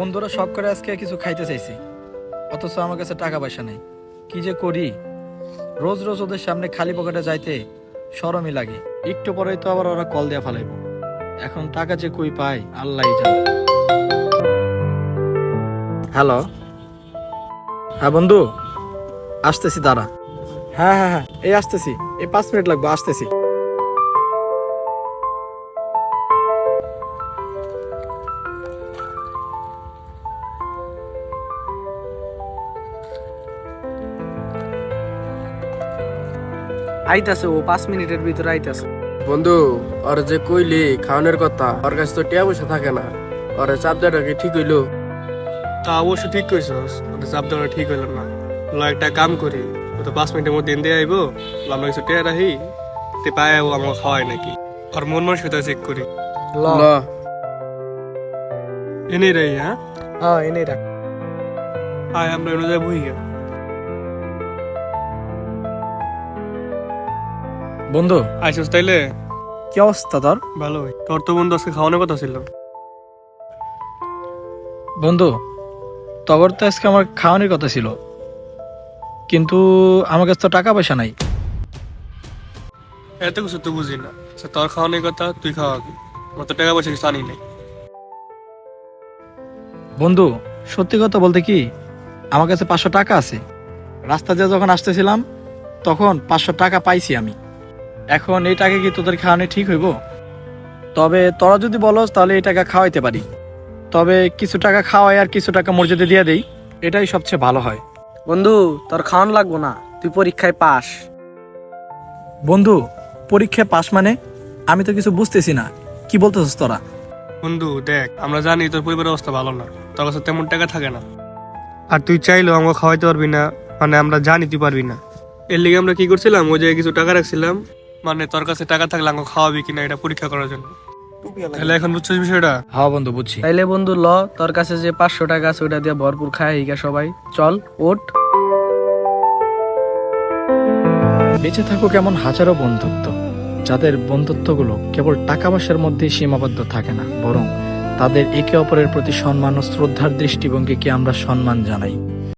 বন্ধুরা শখ করে আজকে কিছু খাইতে চাইছি, অথচ আমার কাছে টাকা পয়সা নেই। কি যে করি, রোজ রোজ ওদের সামনে খালি পকেটে যাইতে শরমই লাগে। একটু পরেই তো আবার ওরা কল দিয়া ফেলাইব। এখন টাকা যে কই পাই আল্লাহই জানে। হ্যালো, হ্যাঁ বন্ধু, আসতেছি দাঁড়া। হ্যাঁ হ্যাঁ হ্যাঁ, এই আসতেছি, এই 5 মিনিট লাগবে, আসতেছি। আইতাছে, ও 5 মিনিটের ভিতরে আইতাছে। বন্ধু, ওর যে কইলি খাওয়ানোর কথা, ওর কাছে তো টিয়া পয়সা থাকে না। ওর চাপ দেওয়াটা কি ঠিক হইলো? তা অবশ্য ঠিক কইছস, ওটা চাপ দেওয়া ঠিক হইল না। ল একটা কাম করি, ও তো 5 মিনিটের মধ্যে এনে আইবো, আমরা কিছু টেয়া রাখি, তে পায়ে ও আমাকে খাওয়ায় নাকি। আর মন মানসিকতা চেক করি। ল এনেই রাই, হ্যাঁ হ্যাঁ, এনে রাখ। আয় আমরা এনে যাবো হিয়া। বন্ধু, আইসস তাইলে কি অবস্থা তোর? ভালো হয়। তোর তো বন্ধু আজকে খাওয়ানোর কথা ছিল। বন্ধু, তগর তো আজকে আমার খাওয়ানোর কথা ছিল, কিন্তু আমার কাছে তো টাকা পয়সা নাই। এত কিছু তো বুঝি না। আচ্ছা, তোর খাওয়ানোর কথা তুই খাওয়াবি, আমার তো টাকা পয়সা কিছু আনি নাই। বন্ধু, সত্যি কথা বলতে কি, আমার কাছে 500 টাকা আছে। রাস্তা দিয়ে যখন আসতেছিলাম তখন 500 টাকা পাইছি আমি। এখন এই টাকা কি তোদের খাওয়ানো ঠিক হইব? তবে তোরা যদি বলস তাহলে এই টাকা খাওয়াইতে পারি, তবে কিছু টাকা খাওয়াই আর কিছু টাকা মসজিদে দিয়ে দেই, এটাই সবচেয়ে ভালো হয়। বন্ধু, তোর খাওয়ান লাগবো না, তুই পরীক্ষায় পাস। বন্ধু, পরীক্ষায় পাস মানে? আমি তো কিছু বুঝতেছি না, কি বলতেছিস তোরা? বন্ধু দেখ, আমরা জানি তোর পরিবারের অবস্থা ভালো না, তোর কাছে তেমন টাকা থাকে না। আর তুই চাইলেও আমাকে খাওয়াইতে পারবি না, মানে আমরা জানি তুই পারবি না। এর লিগে আমরা কি করছিলাম, ওই জায়গায় কিছু টাকা রাখছিলাম, মানে তোর কাছে টাকা থাকলে আমাকে খাওয়াবি কিনা এটা পরীক্ষা করার জন্য। তাহলে এখন বুঝছিস বিষয়টা? হ্যাঁ বন্ধু, বুঝছি। তাইলে বন্ধু ল, তোর কাছে যে 500 টাকা আছে ওইটা দিয়ে ভরপুর খায় হিগা সবাই। চল ওঠ। বেঁচে থাকুক এমন হাজারো বন্ধুত্ব, যাদের বন্ধুত্বগুলো কেবল টাকা পয়সার মধ্যেই সীমাবদ্ধ থাকে না, বরং তাদের একে অপরের প্রতি সম্মান ও শ্রদ্ধার দৃষ্টিভঙ্গিকে আমরা সম্মান জানাই।